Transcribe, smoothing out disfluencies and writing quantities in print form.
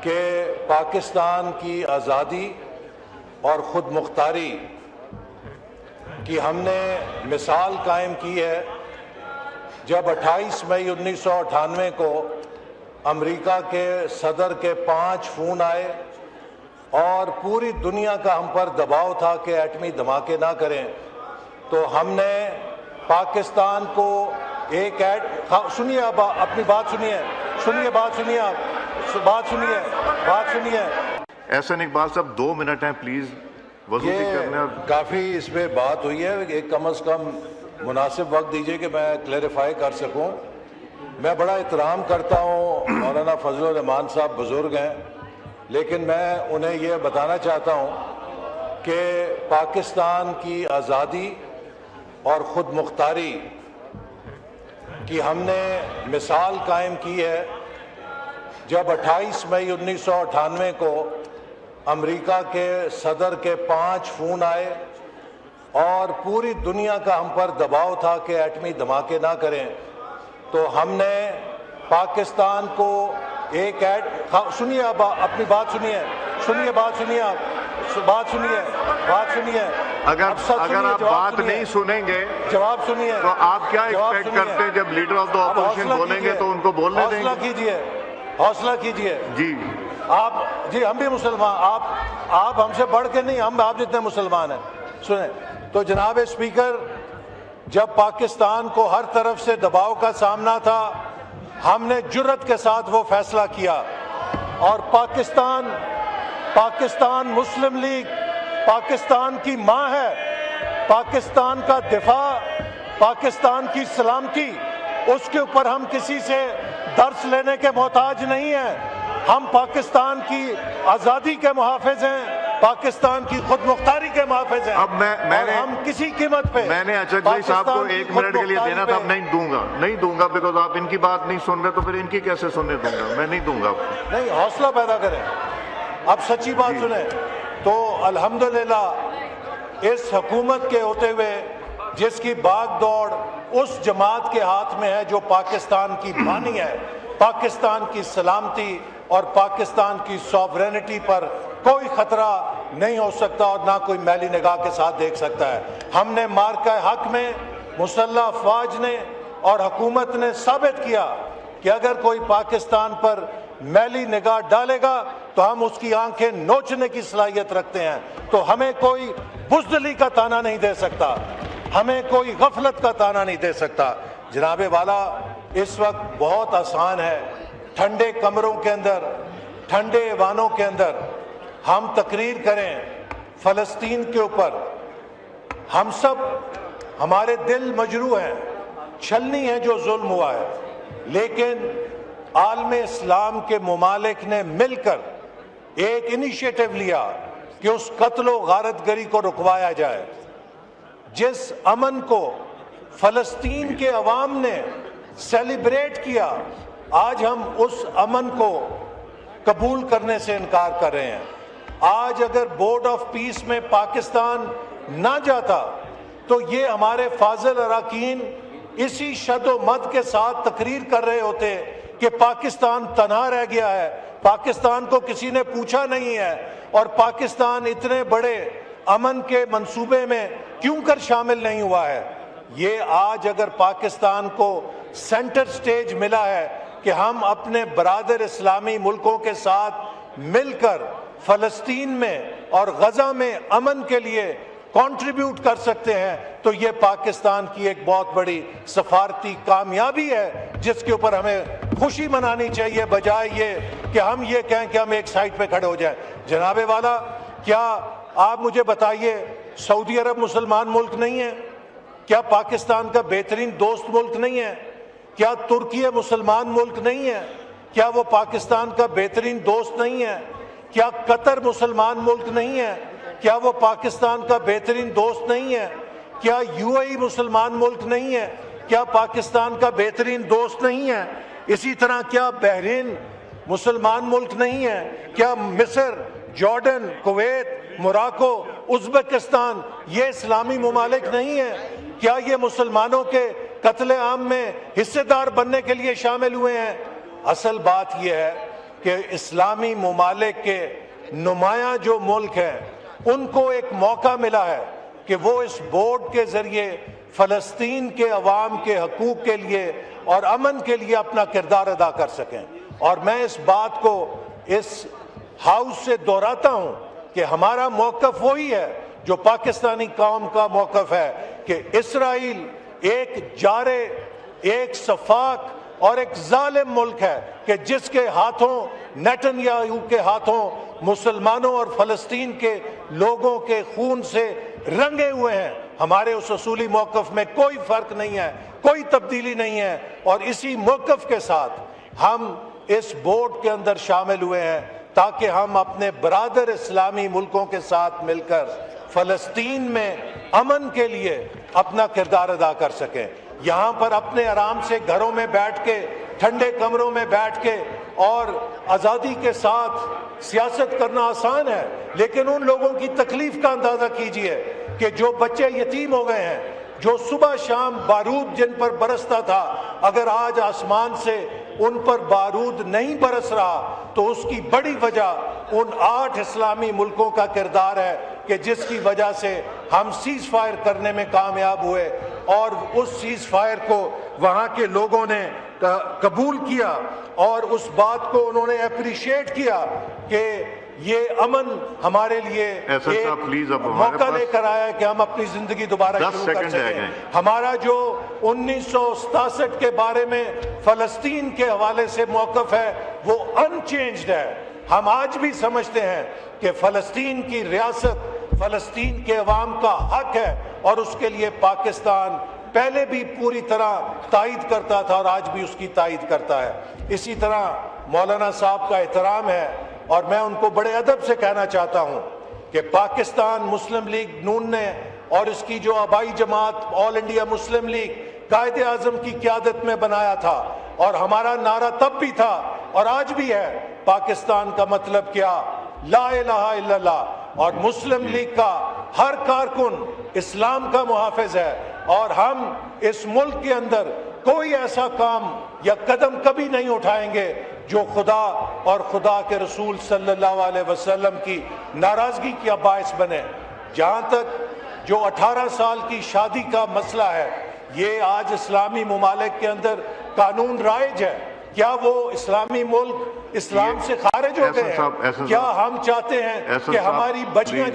کہ پاکستان کی آزادی اور خود مختاری کی ہم نے مثال قائم کی ہے جب 28 مئی 1998 کو امریکہ کے صدر کے 5 فون آئے اور پوری دنیا کا ہم پر دباؤ تھا کہ ایٹمی دھماکے نہ کریں، تو ہم نے پاکستان کو ایک سنیے، اب اپنی بات سنیے احسن اقبال صاحب 2 منٹ ہیں پلیز، وضو بھی کرنا ہے۔ کافی اس پہ بات ہوئی ہے، ایک کم از کم مناسب وقت دیجئے کہ میں کلیریفائی کر سکوں۔ میں بڑا احترام کرتا ہوں، مولانا فضل الرحمان صاحب بزرگ ہیں، لیکن میں انہیں یہ بتانا چاہتا ہوں کہ پاکستان کی آزادی اور خود مختاری کی ہم نے مثال قائم کی ہے جب 28 مئی 1998 کو امریکہ کے صدر کے 5 فون آئے اور پوری دنیا کا ہم پر دباؤ تھا کہ ایٹمی دھماکے نہ کریں، تو ہم نے پاکستان کو ایک سنیے، اب اپنی بات سنیے اگر آپ بات نہیں سنیں گے جواب سنیے تو آپ کیا ایکسپیکٹ کرتے ہیں جب لیڈر آف دا اپوزیشن بولیں گے تو ان کو بولنے دیں گے؟ حوصلہ کیجئے جی جی ہم بھی مسلمان، آپ ہم سے بڑھ کے نہیں، ہم آپ جتنے مسلمان ہیں۔ سنیں تو جناب اسپیکر، جب پاکستان کو ہر طرف سے دباؤ کا سامنا تھا، ہم نے جرأت کے ساتھ وہ فیصلہ کیا اور پاکستان مسلم لیگ پاکستان کی ماں ہے، پاکستان کا دفاع، پاکستان کی سلامتی، اس کے اوپر ہم کسی سے درس لینے کے محتاج نہیں ہیں۔ ہم پاکستان کی آزادی کے محافظ ہیں، پاکستان کی خود مختاری کے محافظ ہیں، اب میں نے ہم کسی قیمت پہ میں نے اچھا صاحب کو 1 منٹ کے لیے دینا تھا، اب نہیں دوں گا بیکاز آپ ان کی بات نہیں سن رہے، تو پھر ان کی کیسے سننے دوں گا؟ میں نہیں دوں گا آپ کو۔ نہیں، حوصلہ پیدا کریں، اب سچی بات سنیں تو الحمدللہ اس حکومت کے ہوتے ہوئے جس کی باغ دوڑ اس جماعت کے ہاتھ میں ہے جو پاکستان کی بانی ہے، پاکستان کی سلامتی اور پاکستان کی سوورینٹی پر کوئی خطرہ نہیں ہو سکتا اور نہ کوئی میلی نگاہ کے ساتھ دیکھ سکتا ہے۔ ہم نے مارکہ حق میں مسلح افواج نے اور حکومت نے ثابت کیا کہ اگر کوئی پاکستان پر میلی نگاہ ڈالے گا تو ہم اس کی آنکھیں نوچنے کی صلاحیت رکھتے ہیں، تو ہمیں کوئی بزدلی کا تانا نہیں دے سکتا، ہمیں کوئی غفلت کا تانا نہیں دے سکتا۔ جناب والا، اس وقت بہت آسان ہے ٹھنڈے کمروں کے اندر، ٹھنڈے ایوانوں کے اندر ہم تقریر کریں فلسطین کے اوپر، ہم سب، ہمارے دل مجروح ہیں، چھلنی ہے جو ظلم ہوا ہے، لیکن عالم اسلام کے ممالک نے مل کر ایک انیشیٹو لیا کہ اس قتل و غارت گری کو رکوایا جائے۔ جس امن کو فلسطین کے عوام نے سیلیبریٹ کیا، آج ہم اس امن کو قبول کرنے سے انکار کر رہے ہیں۔ آج اگر بورڈ آف پیس میں پاکستان نہ جاتا تو یہ ہمارے فاضل اراکین اسی شد و مد کے ساتھ تقریر کر رہے ہوتے کہ پاکستان تنہا رہ گیا ہے، پاکستان کو کسی نے پوچھا نہیں ہے، اور پاکستان اتنے بڑے امن کے منصوبے میں کیوں کر شامل نہیں ہوا ہے۔ یہ آج اگر پاکستان کو سینٹر سٹیج ملا ہے کہ ہم اپنے برادر اسلامی ملکوں کے ساتھ مل کر فلسطین میں اور غزہ میں امن کے لیے کنٹریبیوٹ کر سکتے ہیں، تو یہ پاکستان کی ایک بہت بڑی سفارتی کامیابی ہے جس کے اوپر ہمیں خوشی منانی چاہیے، بجائے یہ کہ ہم یہ کہیں کہ ہم ایک سائٹ پہ کھڑے ہو جائیں۔ جناب والا، کیا آپ مجھے بتائیے سعودی عرب مسلمان ملک نہیں ہے؟ کیا پاکستان کا بہترین دوست ملک نہیں ہے؟ کیا ترکی مسلمان ملک نہیں ہے؟ کیا وہ پاکستان کا بہترین دوست نہیں ہے؟ کیا قطر مسلمان ملک نہیں ہے؟ کیا وہ پاکستان کا بہترین دوست نہیں ہے؟ کیا یو اے ای مسلمان ملک نہیں ہے؟ کیا پاکستان کا بہترین دوست نہیں ہے؟ اسی طرح کیا بحرین مسلمان ملک نہیں ہے؟ کیا مصر، جارڈن، کویت، موراکو، ازبکستان یہ اسلامی ممالک نہیں ہیں؟ کیا یہ مسلمانوں کے قتل عام میں حصے دار بننے کے لیے شامل ہوئے ہیں؟ اصل بات یہ ہے کہ اسلامی ممالک کے نمایاں جو ملک ہیں ان کو ایک موقع ملا ہے کہ وہ اس بورڈ کے ذریعے فلسطین کے عوام کے حقوق کے لیے اور امن کے لیے اپنا کردار ادا کر سکیں. اور میں اس بات کو اس ہاؤس سے دہراتا ہوں کہ ہمارا موقف وہی ہے جو پاکستانی قوم کا موقف ہے کہ اسرائیل ایک جارے، ایک سفاک اور ایک ظالم ملک ہے کہ جس کے ہاتھوں، نیتن یاہو کے ہاتھوں، مسلمانوں اور فلسطین کے لوگوں کے خون سے رنگے ہوئے ہیں. ہمارے اس اصولی موقف میں کوئی فرق نہیں ہے، کوئی تبدیلی نہیں ہے، اور اسی موقف کے ساتھ ہم اس بورڈ کے اندر شامل ہوئے ہیں تاکہ ہم اپنے برادر اسلامی ملکوں کے ساتھ مل کر فلسطین میں امن کے لیے اپنا کردار ادا کر سکیں. یہاں پر اپنے آرام سے گھروں میں بیٹھ کے، ٹھنڈے کمروں میں بیٹھ کے اور آزادی کے ساتھ سیاست کرنا آسان ہے، لیکن ان لوگوں کی تکلیف کا اندازہ کیجئے کہ جو بچے یتیم ہو گئے ہیں، جو صبح شام بارود جن پر برستا تھا، اگر آج آسمان سے ان پر بارود نہیں برس رہا تو اس کی بڑی وجہ ان 8 اسلامی ملکوں کا کردار ہے کہ جس کی وجہ سے ہم سیز فائر کرنے میں کامیاب ہوئے، اور اس سیز فائر کو وہاں کے لوگوں نے قبول کیا اور اس بات کو انہوں نے اپریشیٹ کیا کہ یہ امن ہمارے لیے ایک موقع لے کر آیا ہے کہ ہم اپنی زندگی دوبارہ شروع کر سکیں. ہمارا جو 1967 کے بارے میں فلسطین کے حوالے سے موقف ہے وہ انچینجڈ ہے. ہم آج بھی سمجھتے ہیں کہ فلسطین کی ریاست فلسطین کے عوام کا حق ہے، اور اس کے لیے پاکستان پہلے بھی پوری طرح تائید کرتا تھا اور آج بھی اس کی تائید کرتا ہے. اسی طرح مولانا صاحب کا احترام ہے، اور میں ان کو بڑے ادب سے کہنا چاہتا ہوں کہ پاکستان مسلم لیگ نون نے اور اس کی جو آبائی جماعت آل India Muslim league Quaid Azam کی قیادت میں بنایا تھا، اور ہمارا نعرہ تب بھی تھا اور آج بھی ہے، پاکستان کا مطلب کیا؟ لا الہ الا اللہ. اور مسلم لیگ کا ہر کارکن اسلام کا محافظ ہے، اور ہم اس ملک کے اندر کوئی ایسا کام یا قدم کبھی نہیں اٹھائیں گے جو خدا اور خدا کے رسول صلی اللہ علیہ وسلم کی ناراضگی کا باعث بنے. جہاں تک جو 18 سال کی شادی کا مسئلہ ہے، یہ آج اسلامی ممالک کے اندر قانون رائج ہے. کیا وہ اسلامی ملک اسلام سے خارج ہو گئے ہیں؟ کیا ہم چاہتے ہیں کہ ہماری بچیاں